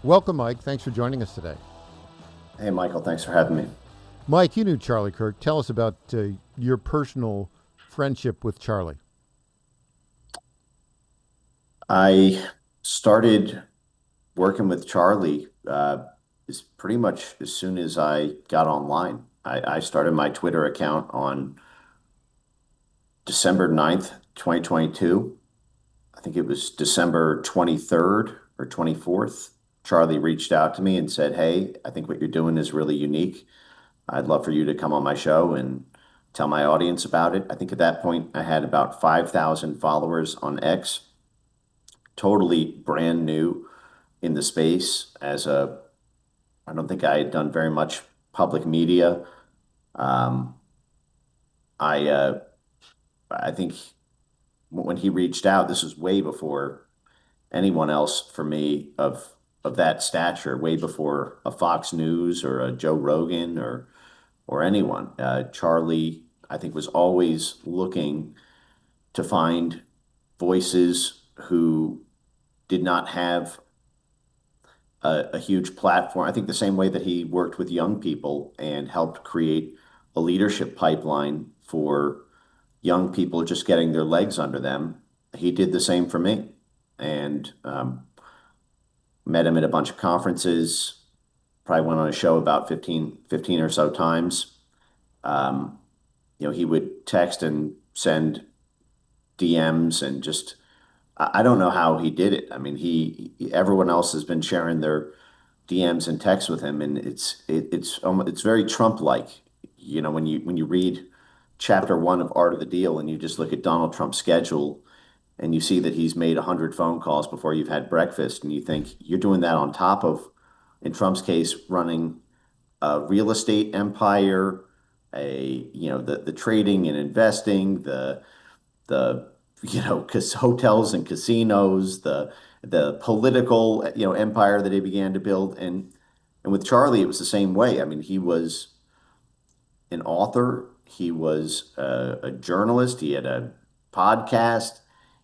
Welcome, Mike. Thanks for joining us today. Hey, Michael, thanks for having me. Mike, you knew Charlie Kirk. Tell us about your personal friendship with Charlie. I started working with Charlie is pretty much as soon as I got online. I started my Twitter account on December 9th, 2022. I think it was December 23rd or 24th. Charlie reached out to me and said, "Hey, I think what you're doing is really unique. I'd love for you to come on my show and tell my audience about it." I think at that point I had about 5,000 followers on X, totally brand new in the space I don't think I had done very much public media. Um, I I think when he reached out, this was way before anyone else for me of that stature, way before a Fox News or a Joe Rogan or anyone. Charlie, I think, was always looking to find voices who did not have a huge platform. I think the same way that he worked with young people and helped create a leadership pipeline for young people just getting their legs under them, he did the same for me. And met him at a bunch of conferences, probably went on a show about fifteen or so times. Um, he would text and send DMs and just, I don't know how he did it. I mean, everyone else has been sharing their DMs and texts with him, and it's very Trump-like. When you read chapter one of Art of the Deal, and you just look at Donald Trump's schedule, and you see that he's made 100 phone calls before you've had breakfast, and you think you're doing that on top of, in Trump's case, running a real estate empire, the trading and investing, the hotels and casinos, the political empire that he began to build, and with Charlie it was the same way. I mean, he was an author, he was a journalist, he had a podcast,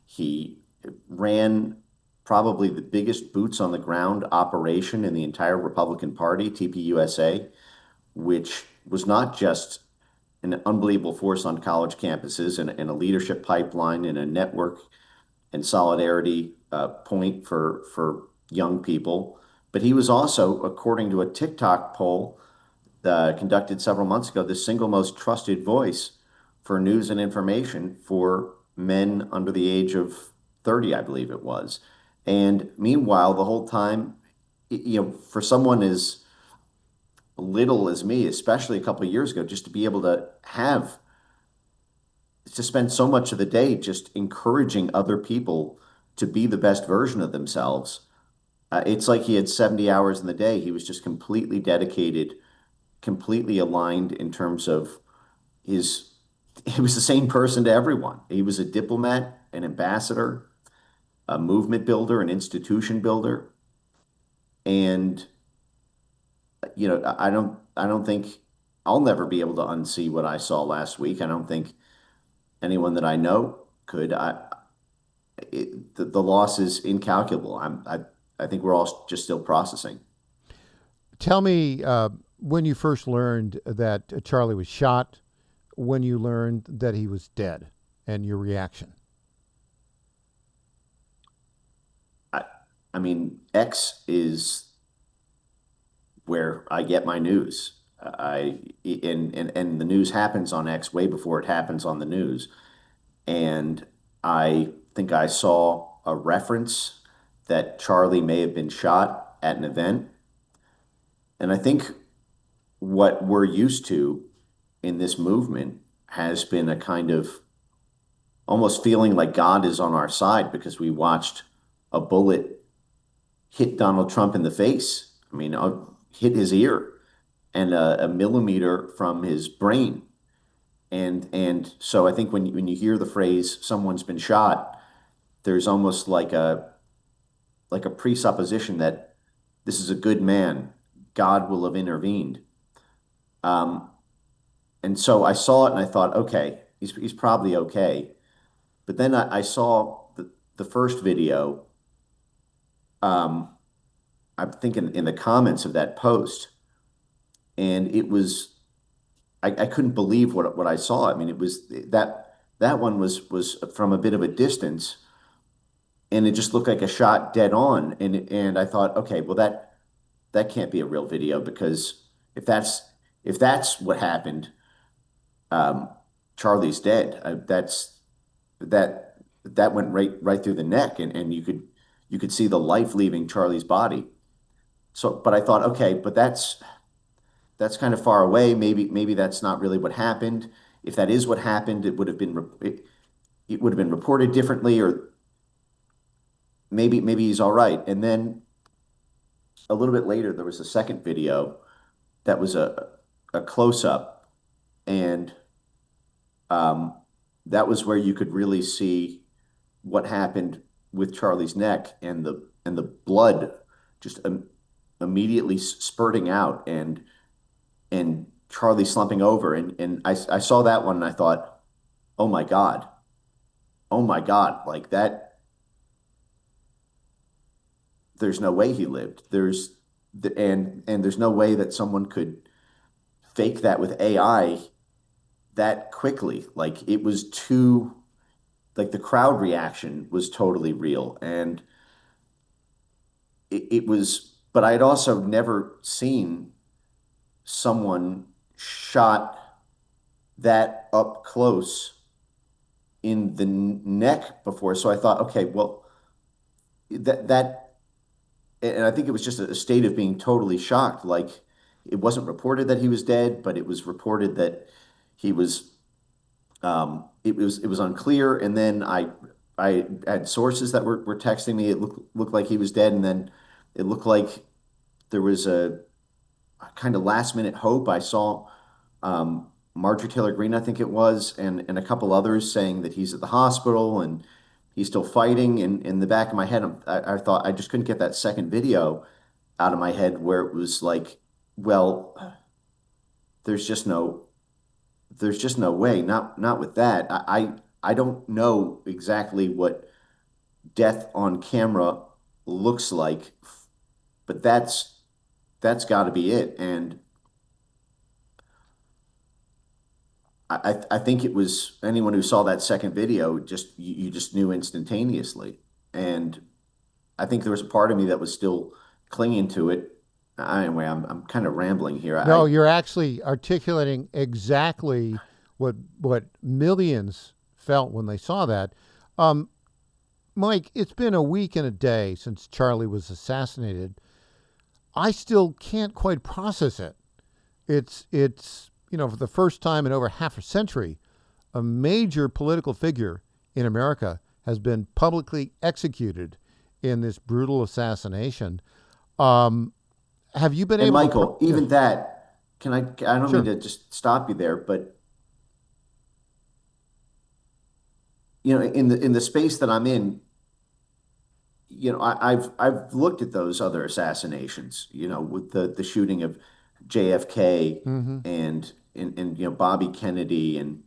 he ran probably the biggest boots on the ground operation in the entire Republican Party, TPUSA, which was not just an unbelievable force on college campuses and a leadership pipeline and a network and solidarity point for young people. But he was also, according to a TikTok poll conducted several months ago, the single most trusted voice for news and information for men under the age of 30, I believe it was. And meanwhile, the whole time, for someone as little as me, especially a couple of years ago, just to be able to spend so much of the day just encouraging other people to be the best version of themselves. It's like he had 70 hours in the day. He was just completely dedicated, completely aligned in terms of his, he was the same person to everyone. He was a diplomat, an ambassador, a movement builder, an institution builder. And, I don't think I'll never be able to unsee what I saw last week. I don't think anyone that I know could. The loss is incalculable. I think we're all just still processing. Tell me when you first learned that Charlie was shot, when you learned that he was dead, and your reaction. I, I mean, X is where I get my news. And the news happens on X way before it happens on the news. And I think I saw a reference that Charlie may have been shot at an event. And I think what we're used to in this movement has been a kind of almost feeling like God is on our side because we watched a bullet hit Donald Trump in the face. I mean, hit his ear and a millimeter from his brain. And so I think when you hear the phrase "someone's been shot," there's almost like a presupposition that this is a good man. God will have intervened. Um, and so I saw it and I thought, okay, he's probably okay. But then I saw the first video, um, I'm thinking in the comments of that post, and it was I couldn't believe what I saw. I mean, it was that one was from a bit of a distance, and it just looked like a shot dead on. And I thought, okay, well that can't be a real video because if that's if that's what happened, um, Charlie's dead. That went right through the neck, and you could see the life leaving Charlie's body. So, but I thought, okay, but that's kind of far away. Maybe that's not really what happened. If that is what happened, it would have been reported differently, or maybe he's all right. And then a little bit later, there was a second video that was a close up, and um, that was where you could really see what happened with Charlie's neck and the blood just immediately spurting out and Charlie slumping over and I saw that one and I thought, oh my God, oh my God, like that. There's no way he lived. And there's no way that someone could fake that with AI that quickly. Like it was too like the crowd reaction was totally real and it was. But I had also never seen someone shot that up close in the neck before. So I thought, okay, well, that, and I think it was just a state of being totally shocked. Like it wasn't reported that he was dead, but it was reported that he was. It was unclear, and then I had sources that were texting me. It looked like he was dead, and then it looked like there was a kind of last minute hope. I saw Marjorie Taylor Greene, I think it was, and a couple others saying that he's at the hospital and he's still fighting. And in the back of my head, I thought I just couldn't get that second video out of my head where it was like, well, there's just no there's just no way. Not with that. I don't know exactly what death on camera looks like, but that's got to be it. And I think it was anyone who saw that second video, just you just knew instantaneously. And I think there was a part of me that was still clinging to it. Anyway, I'm kind of rambling here. No, you're actually articulating exactly what millions felt when they saw that. Um, Mike, it's been a week and a day since Charlie was assassinated. I still can't quite process it. It's for the first time in over half a century, a major political figure in America has been publicly executed in this brutal assassination. Um, have you been And able to? Michael, Yes, even that, I don't mean sure. to just stop you there, but in the space that I'm in, I've looked at those other assassinations, with the shooting of JFK Mm-hmm. and Bobby Kennedy and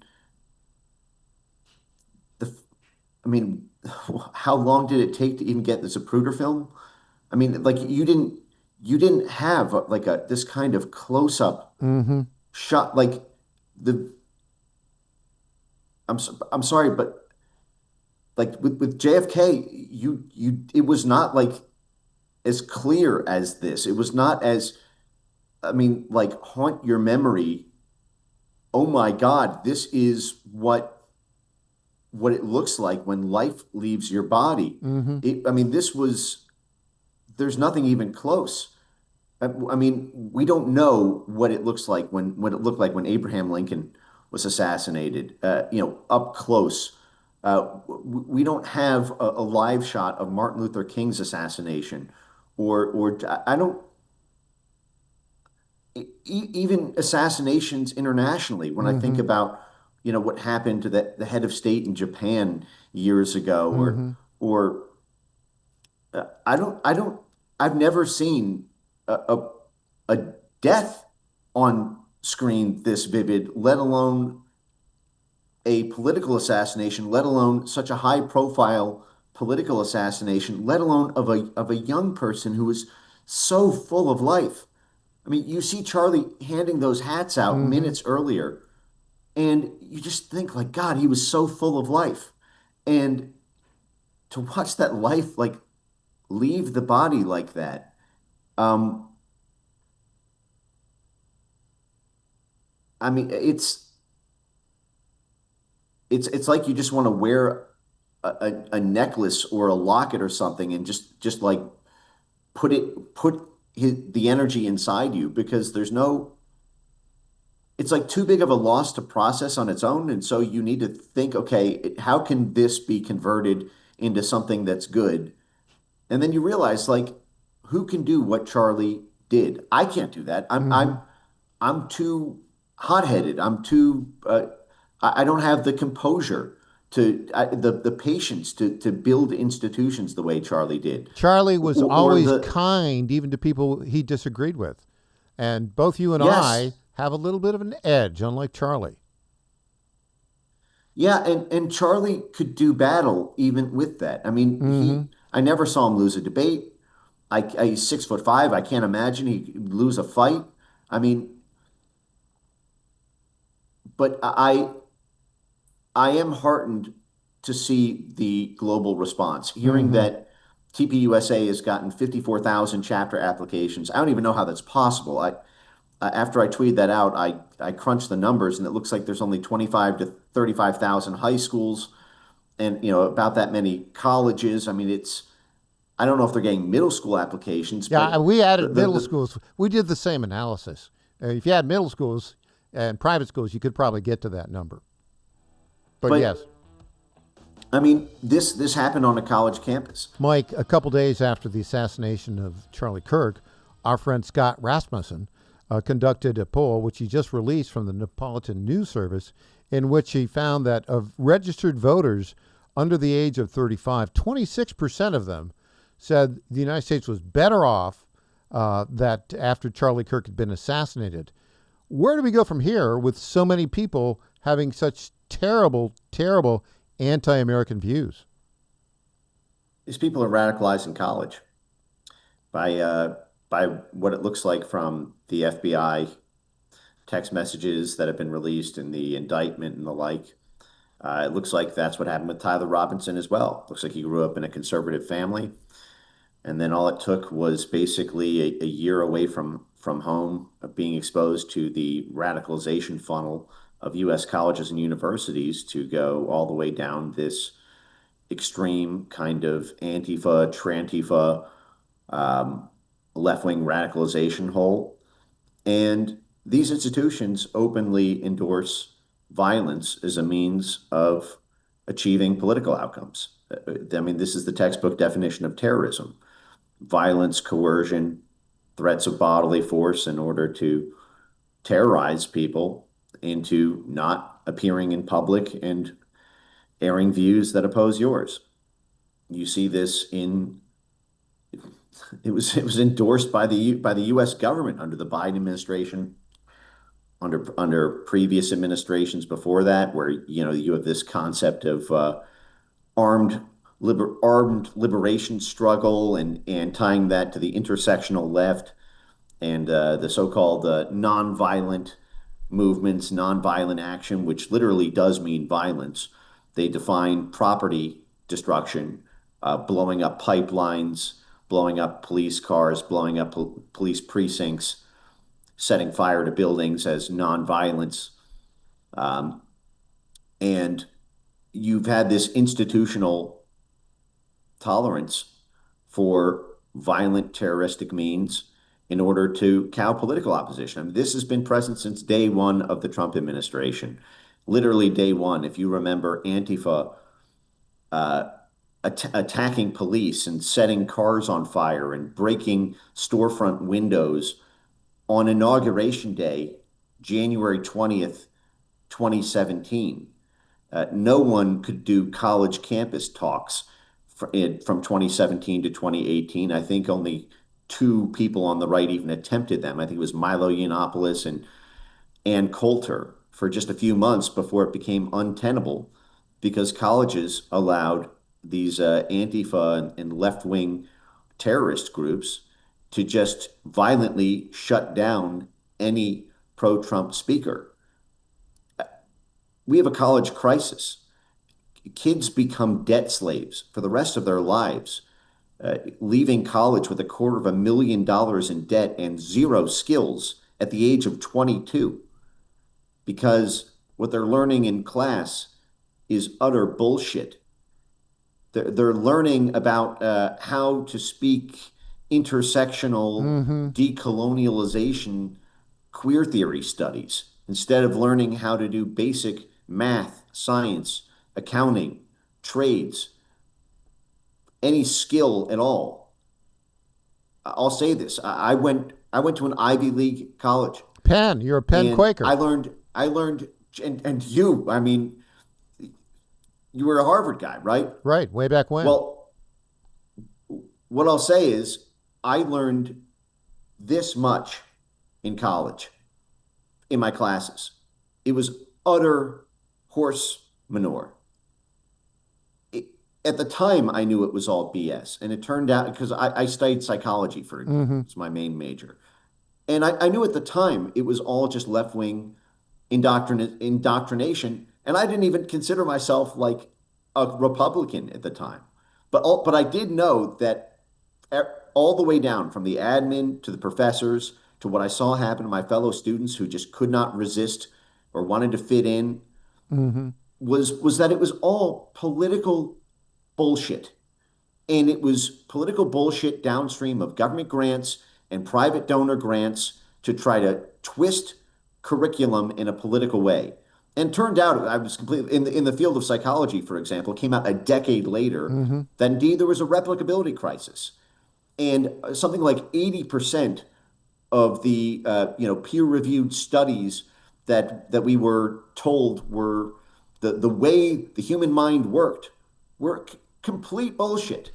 the I mean, how long did it take to even get the Zapruder film? I mean, like you didn't have like a this kind of close up Mm-hmm. shot like the I'm sorry, but like with JFK, you it was not like as clear as this. It was not as I mean, like haunt your memory. Oh my God, this is what it looks like when life leaves your body. Mm-hmm. I mean, there's nothing even close. I mean, we don't know what it looked like when Abraham Lincoln was assassinated. Up close. We don't have a live shot of Martin Luther King's assassination, or I don't even assassinations internationally. When I think Mm-hmm. about what happened to the head of state in Japan years ago, Mm-hmm. or I don't I've never seen a death on screen this vivid, let alone a political assassination, let alone such a high profile political assassination, let alone of a young person who was so full of life. I mean, you see Charlie handing those hats out Hmm. minutes earlier, and you just think like, God, he was so full of life. And to watch that life like leave the body like that, um, I mean, it's like you just want to wear a necklace or a locket or something and just like put the energy inside you because there's no it's like too big of a loss to process on its own. And so you need to think, okay, how can this be converted into something that's good? And then you realize, like, who can do what Charlie did? I can't do that. Hmm. I'm too hot-headed. I don't have the composure the patience to build institutions the way Charlie did, Charlie was or always the kind, even to people he disagreed with. And both you and I yes. have a little bit of an edge, unlike Charlie. Yeah, and Charlie could do battle even with that. I mean, Hmm. I never saw him lose a debate. He's 6'5". I can't imagine he'd lose a fight. I mean, but I am heartened to see the global response. Hearing Hmm. that TPUSA has gotten 54,000 chapter applications. I don't even know how that's possible. After I tweeted that out, I crunched the numbers, and it looks like there's only 25 to 35,000 high schools, and about that many colleges. I mean, I don't know if they're getting middle school applications, Yeah, but we the added the, middle the schools. We did the same analysis. If you had middle schools and private schools, you could probably get to that number. But yes, but I mean, this happened on a college campus. Mike, a couple days after the assassination of Charlie Kirk, our friend Scott Rasmussen conducted a poll, which he just released from the Neapolitan News Service, in which he found that of registered voters under the age of 35, 26% of them said the United States was better off that after Charlie Kirk had been assassinated. Where do we go from here with so many people having such terrible, terrible anti American views? These people are radicalized in college by uh, by what it looks like from the FBI text messages that have been released in the indictment and the like. It looks like that's what happened with Tyler Robinson as well. Looks like he grew up in a conservative family, and then all it took was basically a year away from home, being exposed to the radicalization funnel of U.S. colleges and universities to go all the way down this extreme kind of Antifa, Trantifa, um, left-wing radicalization hole. And these institutions openly endorse violence as a means of achieving political outcomes. I mean, this is the textbook definition of terrorism: violence, coercion, threats of bodily force in order to terrorize people into not appearing in public and airing views that oppose yours. You see this in it was endorsed by the U.S. government under the Biden administration, under previous administrations before that, where you have this concept of armed armed liberation struggle, and tying that to the intersectional left and the so-called nonviolent movements, nonviolent action, which literally does mean violence. They define property destruction, blowing up pipelines, blowing up police cars, blowing up police precincts, setting fire to buildings as nonviolence. Um, and you've had this institutional tolerance for violent terroristic means in order to cow political opposition. I mean, this has been present since day one of the Trump administration. Literally day one. If you remember Antifa uh, attacking police and setting cars on fire and breaking storefront windows on Inauguration Day, January 20th, 2017. No one could do college campus talks from 2017 to 2018. I think only two people on the right even attempted them. I think it was Milo Yiannopoulos and Ann Coulter for just a few months before it became untenable because colleges allowed these Antifa and left-wing terrorist groups to just violently shut down any pro-Trump speaker. We have a college crisis. Kids become debt slaves for the rest of their lives, leaving college with $250,000 in debt and zero skills at the age of 22 because what they're learning in class is utter bullshit. They're learning about how to speak intersectional decolonialization queer theory studies instead of learning how to do basic math, science, accounting, trades, any skill at all. I'll say this. I went to an Ivy League college Penn, you're a Penn and Quaker. I learned and you, I mean, you were a Harvard guy, right? Right, way back when. Well, what I'll say is I learned this much in college in my classes. It was utter horse manure. At the time, I knew it was all BS. And it turned out because I studied psychology for it's my main major. And I knew at the time it was all just left-wing indoctrination. And I didn't even consider myself like a Republican at the time. But I did know that all the way down from the admin to the professors to what I saw happen to my fellow students who just could not resist or wanted to fit in was that it was all political bullshit. And it was political bullshit downstream of government grants and private donor grants to try to twist curriculum in a political way. And turned out, I was completely in the field of psychology, for example, came out a decade later that indeed there was a replicability crisis. And something like 80% of the peer-reviewed studies that we were told were the way the human mind worked were complete bullshit.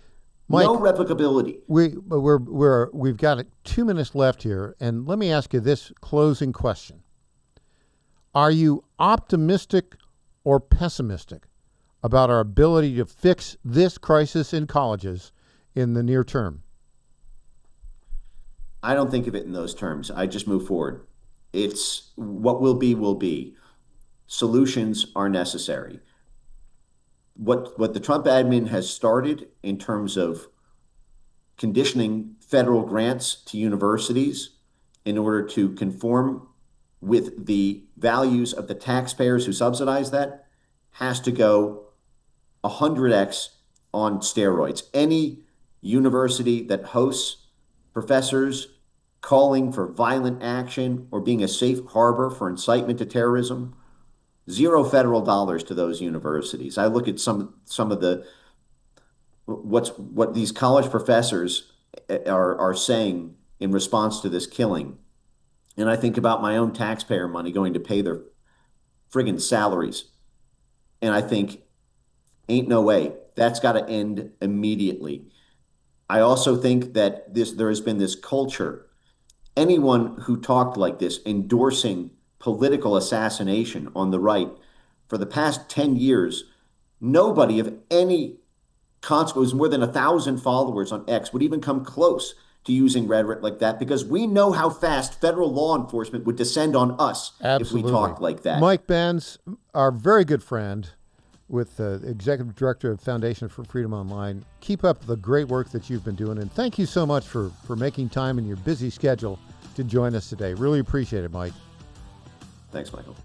Mike, no replicability. We've got 2 minutes left here, and let me ask you this closing question. Are you optimistic or pessimistic about our ability to fix this crisis in colleges in the near term? I don't think of it in those terms. I just move forward. It's what will be will be. Solutions are necessary. What the Trump admin has started in terms of conditioning federal grants to universities in order to conform with the values of the taxpayers who subsidize that has to go 100x on steroids. Any university that hosts professors calling for violent action or being a safe harbor for incitement to terrorism, zero federal dollars to those universities. I look at some of the what these college professors are saying in response to this killing. And I think about my own taxpayer money going to pay their friggin' salaries. And I think, ain't no way. That's got to end immediately. I also think that there has been this culture. Anyone who talked like this, endorsing political assassination on the right for the past 10 years, nobody of any consequence, more than 1,000 followers on X, would even come close to using rhetoric like that because we know how fast federal law enforcement would descend on us if we talked like that. Mike Benz, our very good friend with the executive director of Foundation for Freedom Online. Keep up the great work that you've been doing, and thank you so much for making time in your busy schedule to join us today. Really appreciate it, Mike. Thanks, Michael.